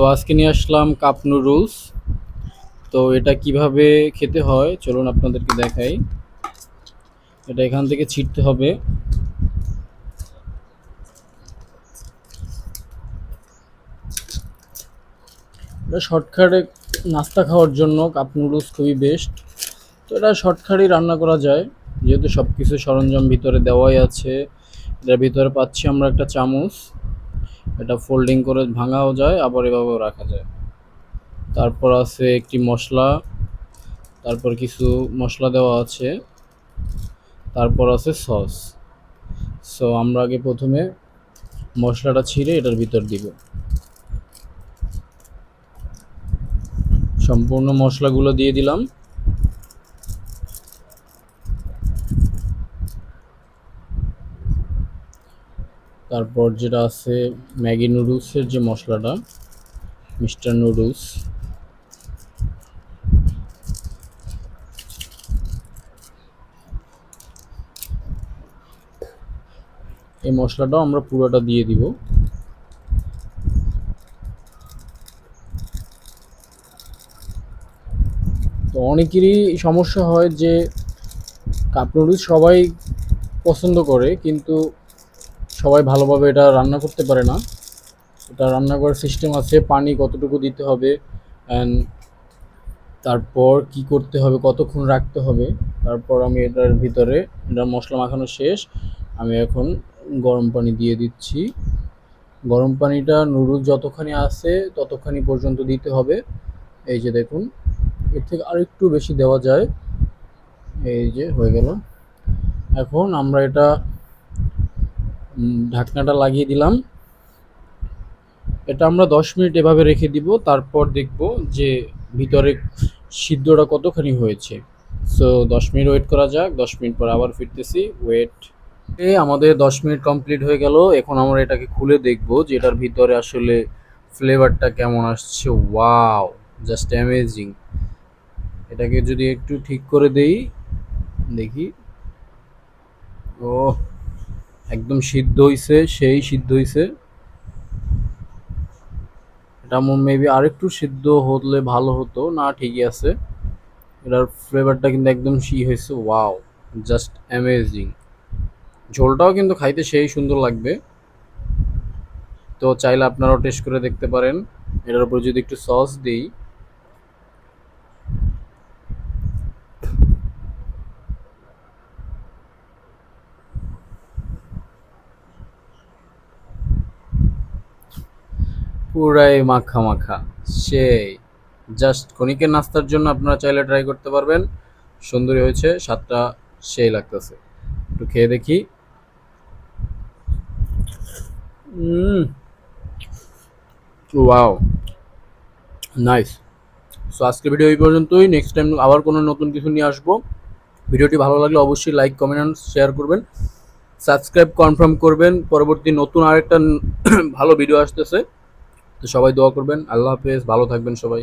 তো আজকে নিয়ে আসলাম কাপ নুডলস। তো এটা কিভাবে খেতে হয় চলুন আপনাদেরকে দেখাই। এটা এখান থেকে ছিঁড়তে হবে। এটা শর্টকাটে নাস্তা খাওয়ার জন্য কাপ নুডলস খুবই বেস্ট। তো এটা শর্টকাটেই রান্না করা যায়, যেহেতু সব কিছু সরঞ্জাম ভিতরে দেওয়াই আছে। এটার ভিতরে পাচ্ছি আমরা একটা চামচ। এটা ফোল্ডিং করে ভাঙাও যায়, আবার এভাবেও রাখা যায়। তারপর আছে একটি মশলা, তারপর কিছু মশলা দেওয়া আছে, তারপর আছে সস। সো আমরা আগে প্রথমে মশলাটা ছিঁড়ে এটার ভিতর দিব। সম্পূর্ণ মশলাগুলো দিয়ে দিলাম। তারপর যেটা আছে ম্যাগি নুডলসের যে মশলাটা, মিস্টার নুডলস, এই মশলাটাও আমরা পুরোটা দিয়ে দিব। তো অনেকেরই সমস্যা হয় যে কাপ নুডলস সবাই পছন্দ করে, কিন্তু সবাই ভালোভাবে এটা রান্না করতে পারে না। এটা রান্না করার সিস্টেম আছে, পানি কতটুকু দিতে হবে, অ্যান্ড তারপর কি করতে হবে, কতক্ষণ রাখতে হবে। তারপর আমি এটার ভিতরে, এটা মশলা মাখানো শেষ, আমি এখন গরম পানি দিয়ে দিচ্ছি। গরম পানিটা নুডলস যতখানি আছে ততখানি পর্যন্ত দিতে হবে। এই যে দেখুন, এর থেকে আরেকটু বেশি দেওয়া যায়। এই যে হয়ে গেল। এখন আমরা এটা ঢাকনাটা লাগিয়ে দিলাম। এটা আমরা 10 মিনিট এভাবে রেখে দিব, তারপর দেখব যে ভিতরে সিদ্ধটা কতখানি হয়েছে। সো 10 মিনিট ওয়েট করা যাক। 10 মিনিট পর আবার ফিরতেছি, ওয়েট। আমাদের 10 মিনিট কমপ্লিট হয়ে গেল। এখন আমরা এটাকে খুলে দেখব যে এটার ভিতরে আসলে ফ্লেভারটা কেমন আসছে। Wow, just amazing. এটাকে যদি একটু ঠিক করে দেই, দেখি। ও, একদম সিদ্ধ হইছে, সেই সিদ্ধ হইছে। এটা মেবি আরেকটু সিদ্ধ হলে ভালো হতো, না ঠিকই আছে। এটার ফ্লেভারটা কিন্তু একদম হয়েছে। Wow, just amazing. ঝোলটাও কিন্তু খাইতে সেই সুন্দর লাগবে। তো চাইলে আপনারাও টেস্ট করে দেখতে পারেন। এটার উপর যদি একটু সস দিই, পুরাই মাখা মাখা, সেই জাস্ট ক্ষণিকের নাস্তার জন্য আপনারা চাইলে ট্রাই করতে পারবেন। সুন্দরই হয়েছে, স্বাদটা সেই লাগতেছে। একটু খেয়ে দেখি। Wow, nice. সো আজকের ভিডিও এই পর্যন্তই। নেক্সট টাইম আবার কোনো নতুন কিছু নিয়ে আসবো। ভিডিওটি ভালো লাগলে অবশ্যই লাইক, কমেন্ট অ্যান্ড শেয়ার করবেন। সাবস্ক্রাইব কনফার্ম করবেন, পরবর্তী নতুন আরেকটা ভালো ভিডিও আসতেছে। তো সবাই দোয়া করবেন। আল্লাহ হাফেজ, ভালো থাকবেন সবাই।